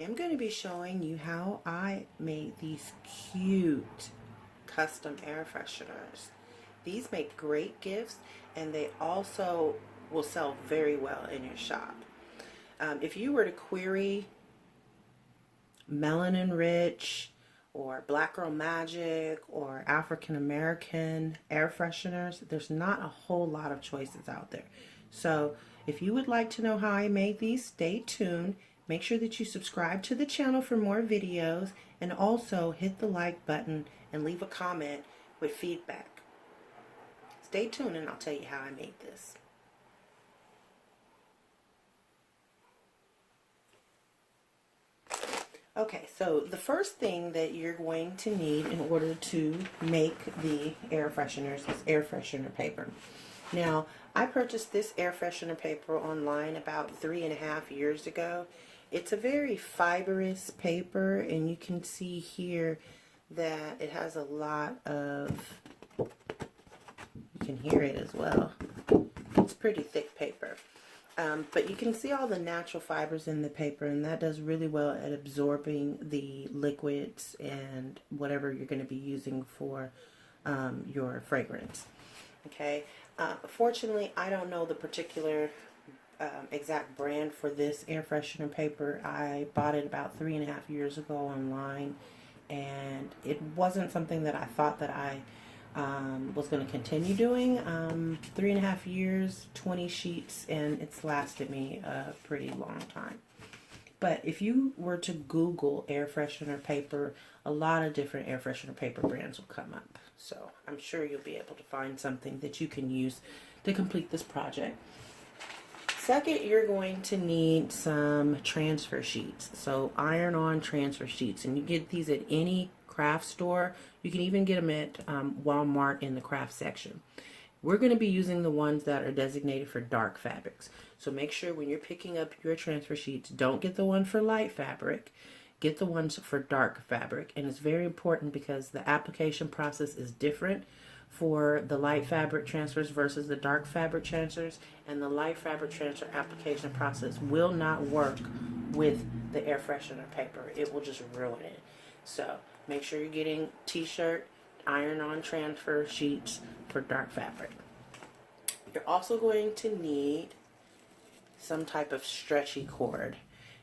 I'm going to be showing you how I made these cute custom air fresheners. These make great gifts and they also will sell very well in your shop. If you were to query melanin rich or black girl magic or African American air fresheners, there's not a whole lot of choices out there. So if you would like to know how I made these, stay tuned. Make sure that you subscribe to the channel for more videos, and also hit the like button and leave a comment with feedback. Stay tuned and I'll tell you how I made this. Okay, so the first thing that you're going to need in order to make the air fresheners is air freshener paper. Now, I purchased this air freshener paper online about 3.5 years ago. It's a very fibrous paper, and you can see here that it has a lot of, you can hear it as well. It's pretty thick paper. But you can see all the natural fibers in the paper, and that does really well at absorbing the liquids and whatever you're going to be using for your fragrance. Okay. Fortunately, I don't know the particular exact brand for this air freshener paper. I bought it about 3.5 years ago online, and it wasn't something that I thought that I was going to continue doing. 3.5 years, 20 sheets, and it's lasted me a pretty long time. But if you were to Google air freshener paper, a lot of different air freshener paper brands will come up. So I'm sure you'll be able to find something that you can use to complete this project. Second, you're going to need some transfer sheets. So iron-on transfer sheets, and you get these at any craft store. You can even get them at Walmart in the craft section. We're going to be using the ones that are designated for dark fabrics. So make sure when you're picking up your transfer sheets, don't get the one for light fabric. Get the ones for dark fabric. And it's very important because the application process is different for the light fabric transfers versus the dark fabric transfers, and the light fabric transfer application process will not work with the air freshener paper. It will just ruin it. So make sure you're getting t-shirt iron-on transfer sheets for dark fabric. You're also going to need some type of stretchy cord.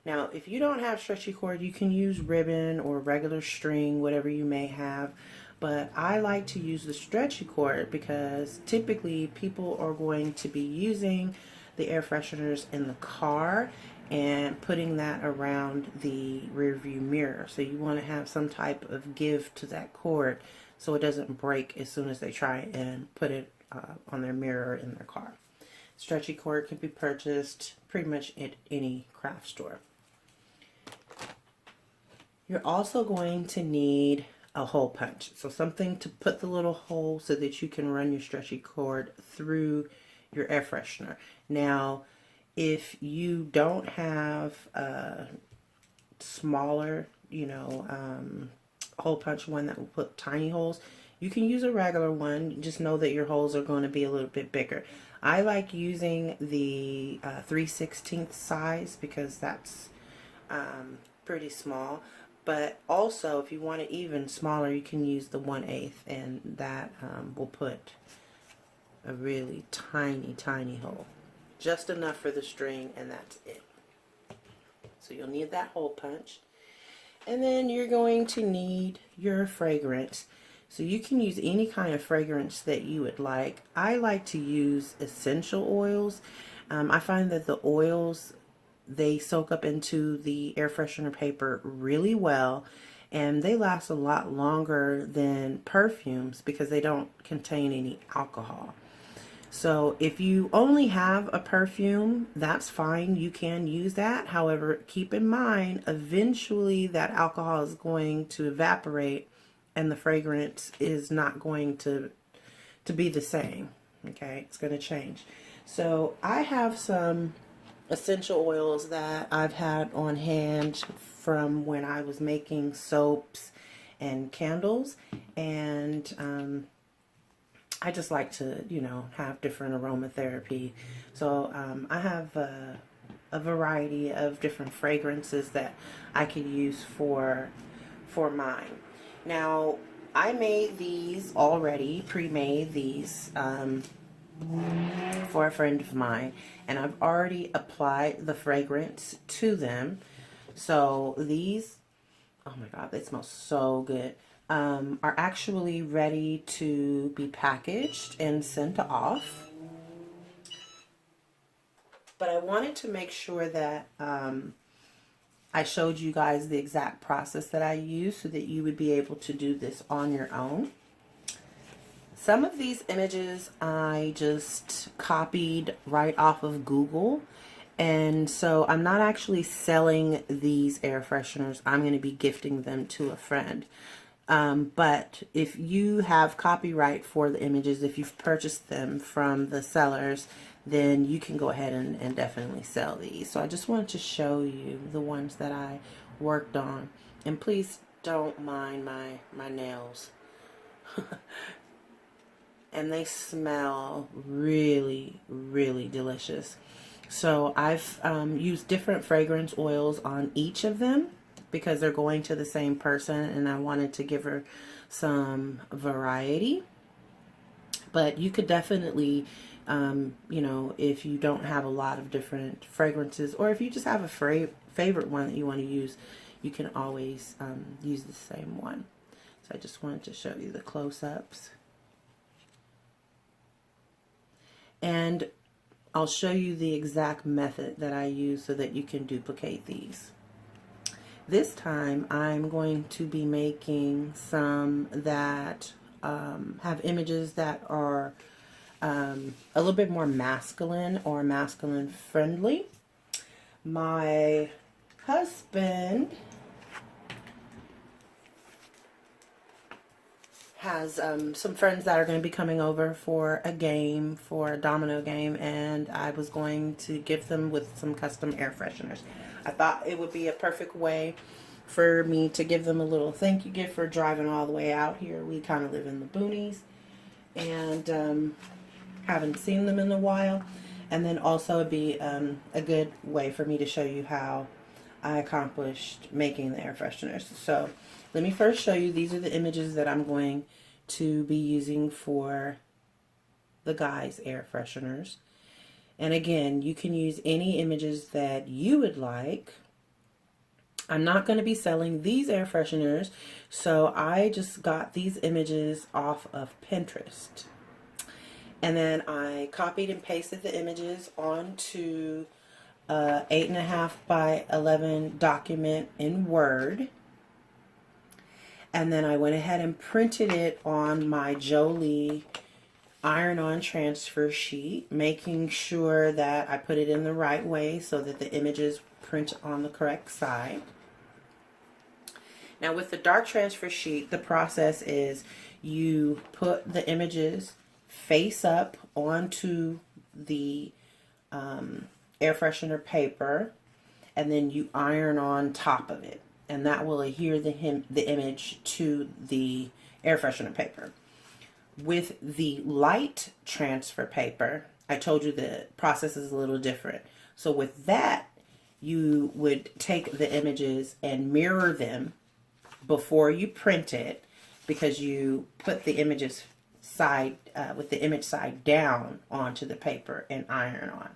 Now, if you don't have stretchy cord, you can use ribbon or regular string, whatever you may have. But I like to use the stretchy cord because typically people are going to be using the air fresheners in the car and putting that around the rear view mirror. So you want to have some type of give to that cord so it doesn't break as soon as they try and put it on their mirror in their car. Stretchy cord can be purchased pretty much at any craft store. You're also going to need a hole punch, so something to put the little hole so that you can run your stretchy cord through your air freshener. Now, if you don't have a smaller, hole punch one that will put tiny holes, you can use a regular one. Just know that your holes are going to be a little bit bigger. I like using the 3/16 size because that's pretty small. But also, if you want it even smaller, you can use the 1/8, and that will put a really tiny, tiny hole. Just enough for the string, and that's it. So you'll need that hole punch. And then you're going to need your fragrance. So you can use any kind of fragrance that you would like. I like to use essential oils. I find that the oils, they soak up into the air freshener paper really well, and they last a lot longer than perfumes because they don't contain any alcohol. So if you only have a perfume, that's fine. You can use that. However, keep in mind, eventually that alcohol is going to evaporate and the fragrance is not going to be the same. Okay, it's going to change. So I have some essential oils that I've had on hand from when I was making soaps and candles, and I just like to, have different aromatherapy. So I have a variety of different fragrances that I could use for mine. Now, I made these already, pre-made these for a friend of mine, and I've already applied the fragrance to them. So these, oh my god, they smell so good, are actually ready to be packaged and sent off. But I wanted to make sure that I showed you guys the exact process that I use so that you would be able to do this on your own. Some of these images I just copied right off of Google, and so I'm not actually selling these air fresheners. I'm going to be gifting them to a friend. But if you have copyright for the images, if you've purchased them from the sellers, then you can go ahead and definitely sell these. So I just wanted to show you the ones that I worked on. And please don't mind my nails. And they smell really, really delicious. So I've used different fragrance oils on each of them because they're going to the same person, and I wanted to give her some variety. But you could definitely, you know, if you don't have a lot of different fragrances, or if you just have a favorite one that you want to use, you can always use the same one. So I just wanted to show you the close-ups. And I'll show you the exact method that I use so that you can duplicate these. This time I'm going to be making some that have images that are a little bit more masculine or masculine friendly. My husband has some friends that are going to be coming over for a game, for a domino game, and I was going to gift them with some custom air fresheners. I thought it would be a perfect way for me to give them a little thank you gift for driving all the way out here. We kind of live in the boonies and haven't seen them in a while. And then also it'd be a good way for me to show you how I accomplished making the air fresheners. So let me first show you, these are the images that I'm going to be using for the guys' air fresheners. And again, you can use any images that you would like. I'm not going to be selling these air fresheners, so I just got these images off of Pinterest. And then I copied and pasted the images onto a 8.5 by 11 document in Word. And then I went ahead and printed it on my Jolie iron-on transfer sheet, making sure that I put it in the right way so that the images print on the correct side. Now with the dark transfer sheet, the process is you put the images face up onto the air freshener paper, and then you iron on top of it, and that will adhere the image to the air freshener paper. With the light transfer paper, I told you the process is a little different. So with that, you would take the images and mirror them before you print it, because you put the images side with the image side down onto the paper and iron on.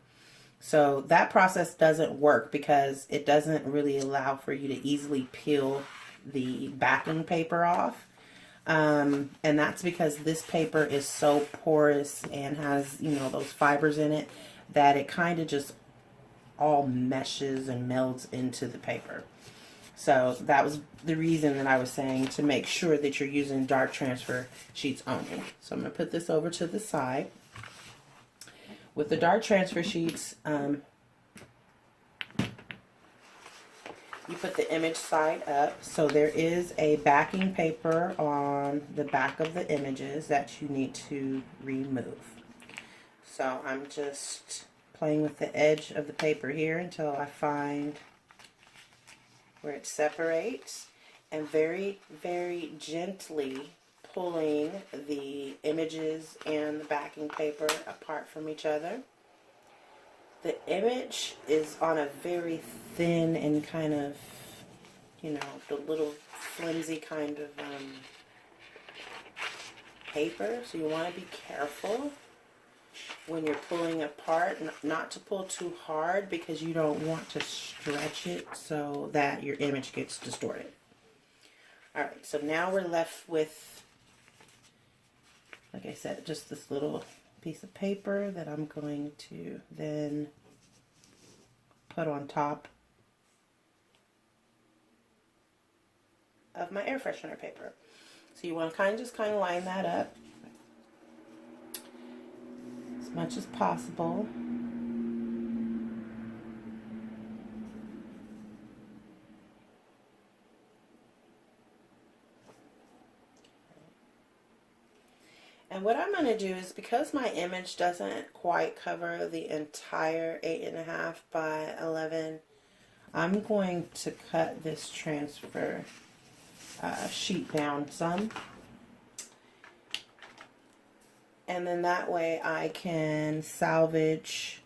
So that process doesn't work because it doesn't really allow for you to easily peel the backing paper off. And that's because this paper is so porous and has, you know, those fibers in it that it kind of just all meshes and melds into the paper. So that was the reason that I was saying to make sure that you're using dark transfer sheets only. So I'm going to put this over to the side. With the dark transfer sheets, you put the image side up. So there is a backing paper on the back of the images that you need to remove. So I'm just playing with the edge of the paper here until I find where it separates, and very, very gently pulling the images and the backing paper apart from each other. the image is on a very thin and kind of, you know, the little flimsy kind of paper. So you want to be careful when you're pulling apart, not to pull too hard because you don't want to stretch it so that your image gets distorted. Alright, so now we're left with, like I said, just this little piece of paper that I'm going to then put on top of my air freshener paper. So you want to just kind of line that up as much as possible. And what I'm going to do is, because my image doesn't quite cover the entire 8.5 by 11, I'm going to cut this transfer sheet down some. And then that way I can salvage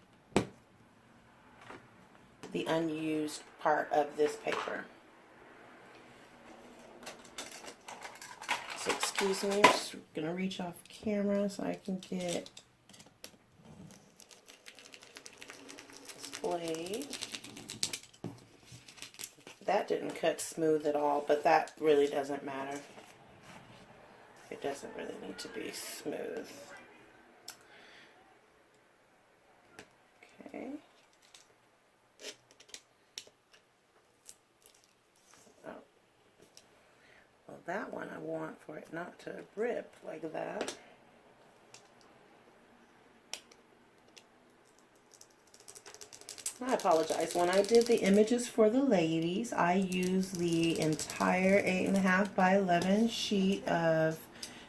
the unused part of this paper. So excuse me, I'm just going to reach off camera so I can get this blade. That didn't cut smooth at all, but that really doesn't matter. It doesn't really need to be smooth. Okay. Oh. Well, that one I want for it not to rip like that. I apologize. When I did the images for the ladies, I used the entire 8.5 by 11 sheet of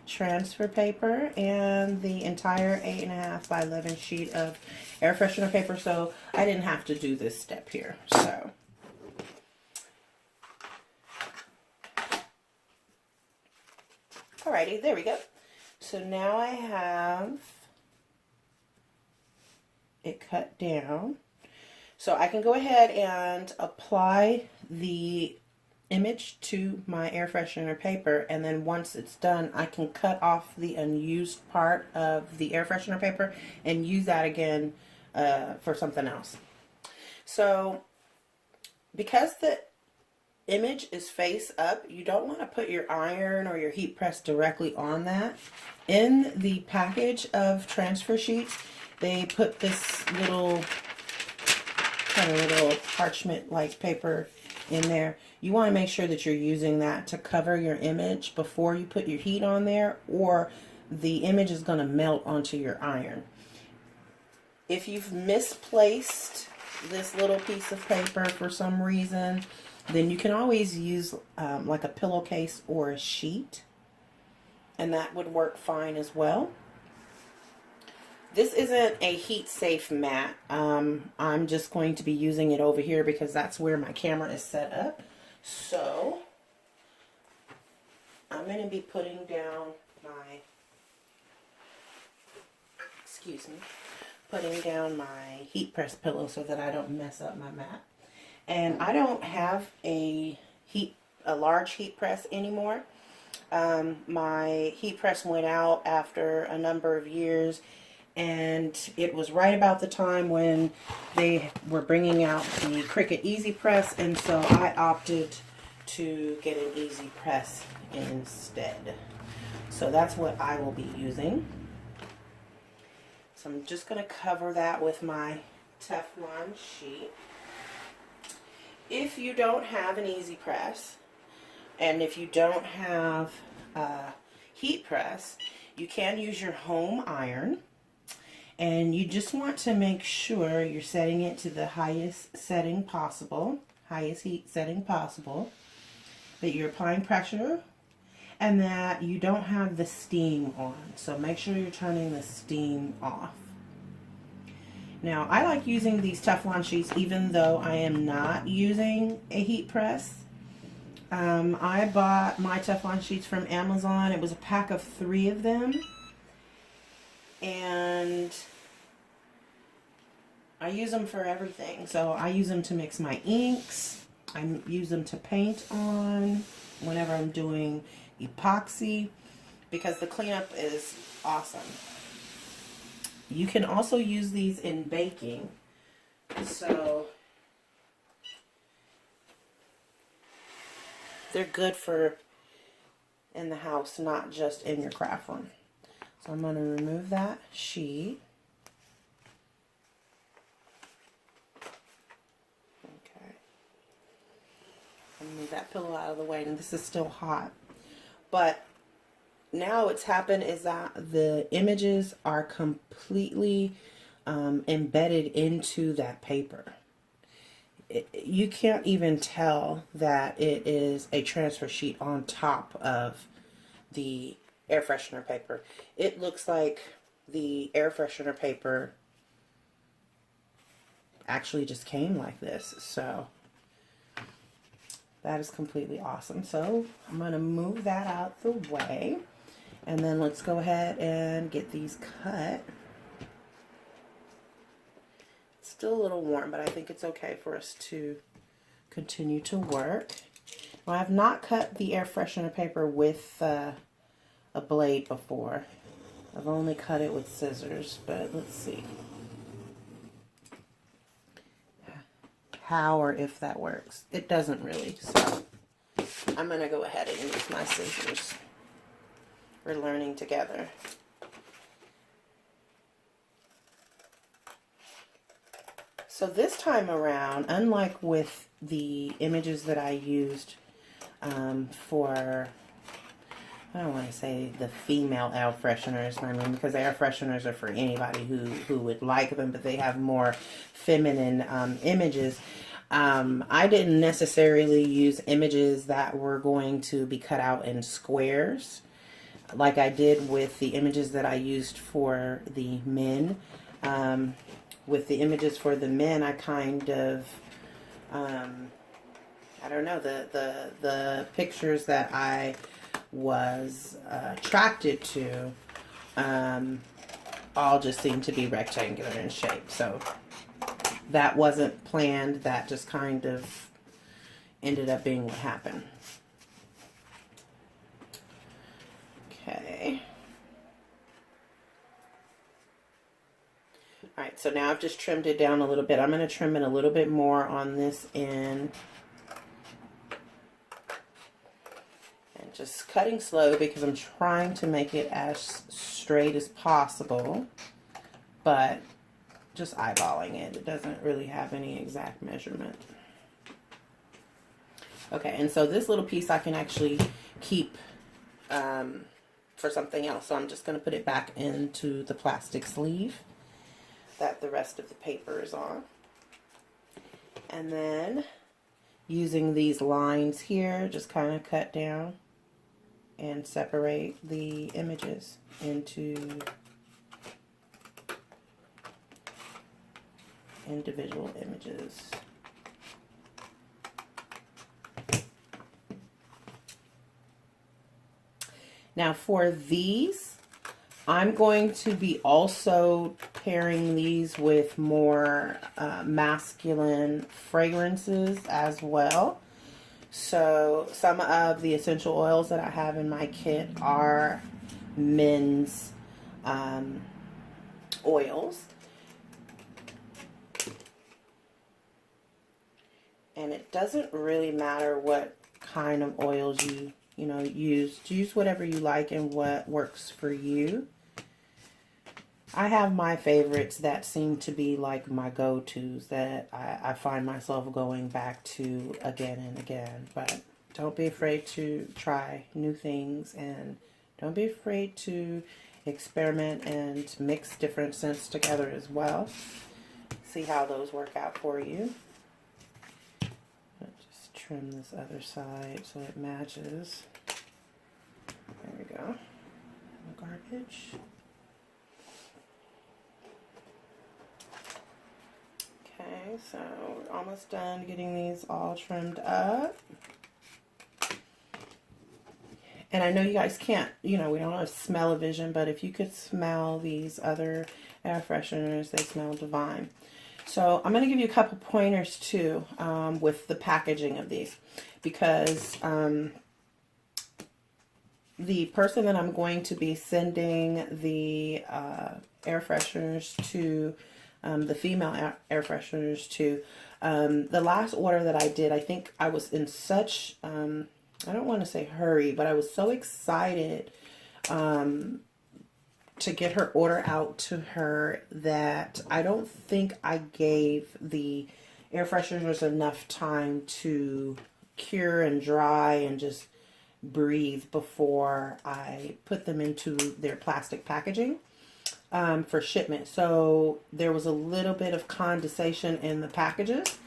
transfer paper and the entire 8.5 by 11 sheet of air freshener paper, so I didn't have to do this step here. So alrighty, there we go. So now I have it cut down. So I can go ahead and apply the image to my air freshener paper, and then once it's done, I can cut off the unused part of the air freshener paper and use that again for something else. So because the image is face up, you don't want to put your iron or your heat press directly on that. In the package of transfer sheets, they put this little kind of little parchment like paper in there. You want to make sure that you're using that to cover your image before you put your heat on there, or the image is going to melt onto your iron. If you've misplaced this little piece of paper for some reason, then you can always use like a pillowcase or a sheet, and that would work fine as well. This isn't a heat safe mat. I'm just going to be using it over here because that's where my camera is set up. So I'm going to be putting down my, putting down my heat press pillow so that I don't mess up my mat. And I don't have a large heat press anymore. My heat press went out after a number of years, and it was right about the time when they were bringing out the Cricut Easy Press, and so I opted to get an Easy Press instead. So that's what I will be using. So I'm just going to cover that with my Teflon sheet. If you don't have an Easy Press, and if you don't have a heat press, you can use your home iron. And you just want to make sure you're setting it to the highest setting possible, highest heat setting possible, that you're applying pressure, and that you don't have the steam on. So make sure you're turning the steam off. Now, I like using these Teflon sheets even though I am not using a heat press. I bought my Teflon sheets from Amazon. It was a pack of 3 of them. And I use them for everything. So I use them to mix my inks. I use them to paint on whenever I'm doing epoxy, because the cleanup is awesome. You can also use these in baking. So they're good for in the house, not just in your craft room. So I'm going to remove that sheet. Okay. Move that pillow out of the way, and this is still hot. But now what's happened is that the images are completely embedded into that paper. You can't even tell that it is a transfer sheet on top of the air freshener paper. It looks like the air freshener paper actually just came like this. So that is completely awesome. So I'm going to move that out the way, and then let's go ahead and get these cut. It's still a little warm, but I think it's okay for us to continue to work. Now, I have not cut the air freshener paper with a blade before. I've only cut it with scissors, but let's see how or if that works. It doesn't really, so I'm going to go ahead and use my scissors. We're learning together. So this time around, unlike with the images that I used for, I don't want to say the female air fresheners, I mean, because air fresheners are for anybody who would like them, but they have more feminine images. I didn't necessarily use images that were going to be cut out in squares, like I did with the images that I used for the men. With the images for the men, I kind of, I don't know, the pictures that I was attracted to all just seemed to be rectangular in shape. So that wasn't planned. That just kind of ended up being what happened. Okay. Alright, so now I've just trimmed it down a little bit. I'm going to trim it a little bit more on this end. And just cutting slow because I'm trying to make it as straight as possible. But just eyeballing it. It doesn't really have any exact measurement. Okay, and so this little piece I can actually keep for something else. So I'm just going to put it back into the plastic sleeve that the rest of the paper is on. And then using these lines here, just kind of cut down and separate the images into individual images. Now for these, I'm going to be also pairing these with more masculine fragrances as well. So some of the essential oils that I have in my kit are men's oils. And it doesn't really matter what kind of oils you use. Use whatever you like and what works for you. I have my favorites that seem to be like my go-tos that I find myself going back to again and again. But don't be afraid to try new things, and don't be afraid to experiment and mix different scents together as well. See how those work out for you. Just trim this other side so it matches. There we go. No garbage. Okay, so we're almost done getting these all trimmed up. And I know you guys can't, we don't have smell-o-vision, but if you could smell these other air fresheners, they smell divine. So I'm going to give you a couple pointers too with the packaging of these, because the person that I'm going to be sending the air fresheners to, the female air fresheners to, the last order that I did, I think I was in such, I don't want to say hurry, but I was so excited to get her order out to her that I don't think I gave the air fresheners enough time to cure and dry and just breathe before I put them into their plastic packaging for shipment. So there was a little bit of condensation in the packages,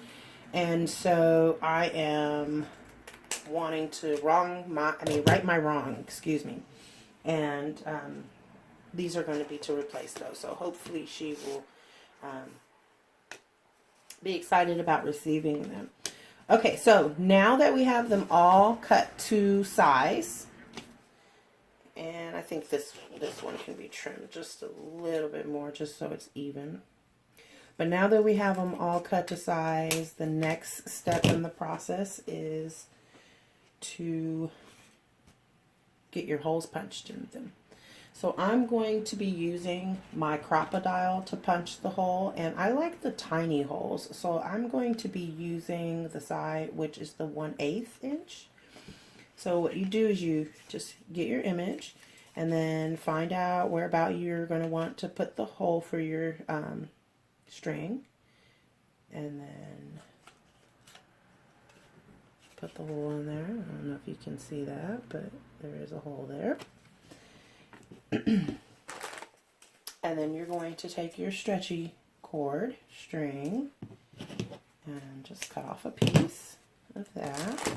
and so I am wanting to right my wrong, excuse me, and these are going to be to replace those. So hopefully she will be excited about receiving them. Okay, so now that we have them all cut to size, and I think this one can be trimmed just a little bit more just so it's even. But now that we have them all cut to size, the next step in the process is to get your holes punched in them. So I'm going to be using my crocodile to punch the hole, and I like the tiny holes. So I'm going to be using the side, which is the 1/8 inch. So what you do is you just get your image and then find out where about you're going to want to put the hole for your string, and then put the hole in there. I don't know if you can see that, but there is a hole there. And then you're going to take your stretchy cord string and just cut off a piece of that.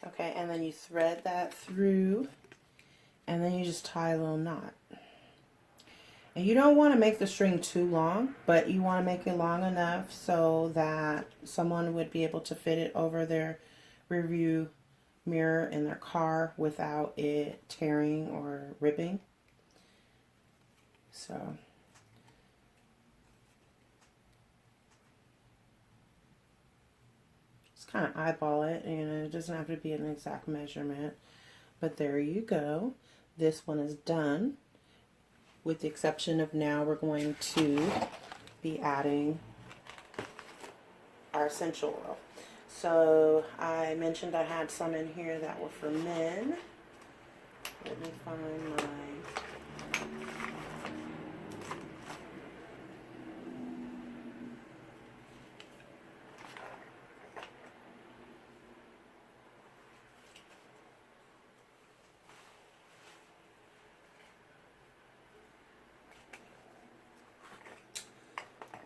Okay, and then you thread that through, and then you just tie a little knot. And you don't want to make the string too long, but you want to make it long enough so that someone would be able to fit it over their rearview mirror in their car without it tearing or ripping. So just kind of eyeball it, it doesn't have to be an exact measurement, but there you go. This one is done. With the exception of now we're going to be adding our essential oil. So I mentioned I had some in here that were for men. Let me find my...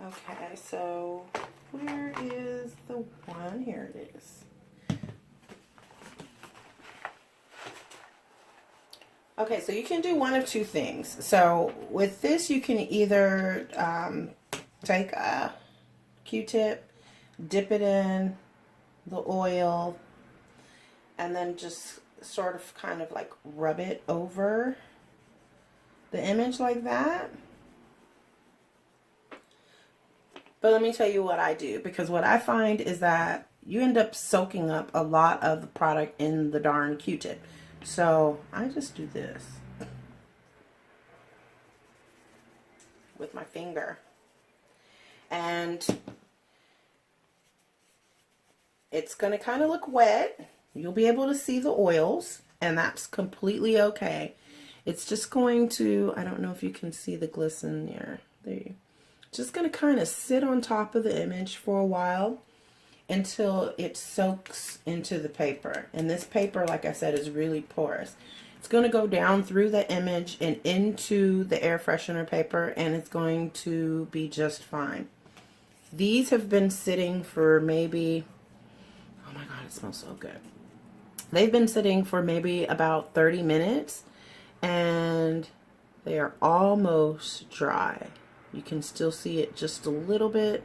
Okay, so where is the one? Here it is. Okay, so you can do one of two things. So with this, you can either take a Q-tip, dip it in the oil, and then just sort of kind of like rub it over the image like that. But let me tell you what I do, because what I find is that you end up soaking up a lot of the product in the darn Q-tip. So I just do this with my finger. And it's going to kind of look wet. You'll be able to see the oils, and that's completely okay. It's just going to, I don't know if you can see the glisten there. There you go. Just going to kind of sit on top of the image for a while until it soaks into the paper. And this paper, like I said, is really porous. It's going to go down through the image and into the air freshener paper, and it's going to be just fine. These have been sitting for maybe, oh my god, it smells so good. They've been sitting for maybe about 30 minutes, and they are almost dry. You can still see it just a little bit,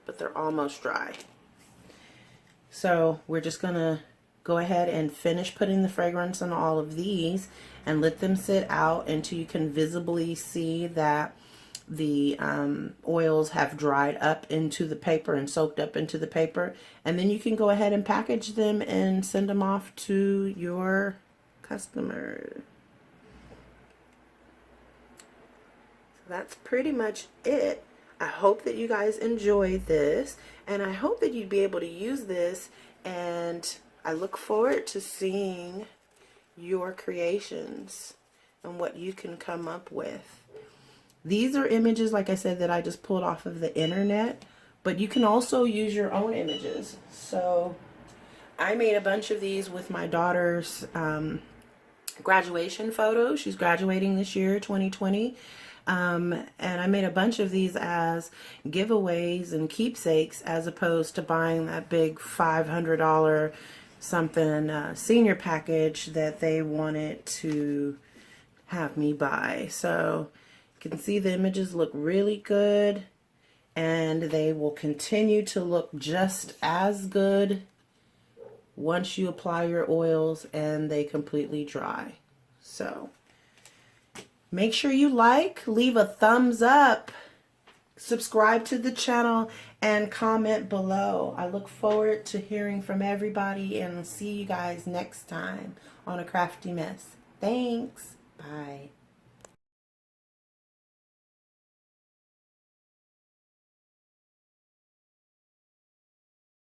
but they're almost dry. So we're just gonna go ahead and finish putting the fragrance on all of these and let them sit out until you can visibly see that the oils have dried up into the paper and soaked up into the paper. And then you can go ahead and package them and send them off to your customer. So that's pretty much it. I hope that you guys enjoyed this, and I hope that you'd be able to use this, and I look forward to seeing your creations and what you can come up with. These are images, like I said, that I just pulled off of the internet, but you can also use your own images. So I made a bunch of these with my daughter's graduation photo. She's graduating this year, 2020. And I made a bunch of these as giveaways and keepsakes, as opposed to buying that big $500 something senior package that they wanted to have me buy. So you can see the images look really good, and they will continue to look just as good once you apply your oils and they completely dry. So make sure you leave a thumbs up, subscribe to the channel, and comment below. I look forward to hearing from everybody, and see you guys next time on A Crafty Mess. Thanks. Bye.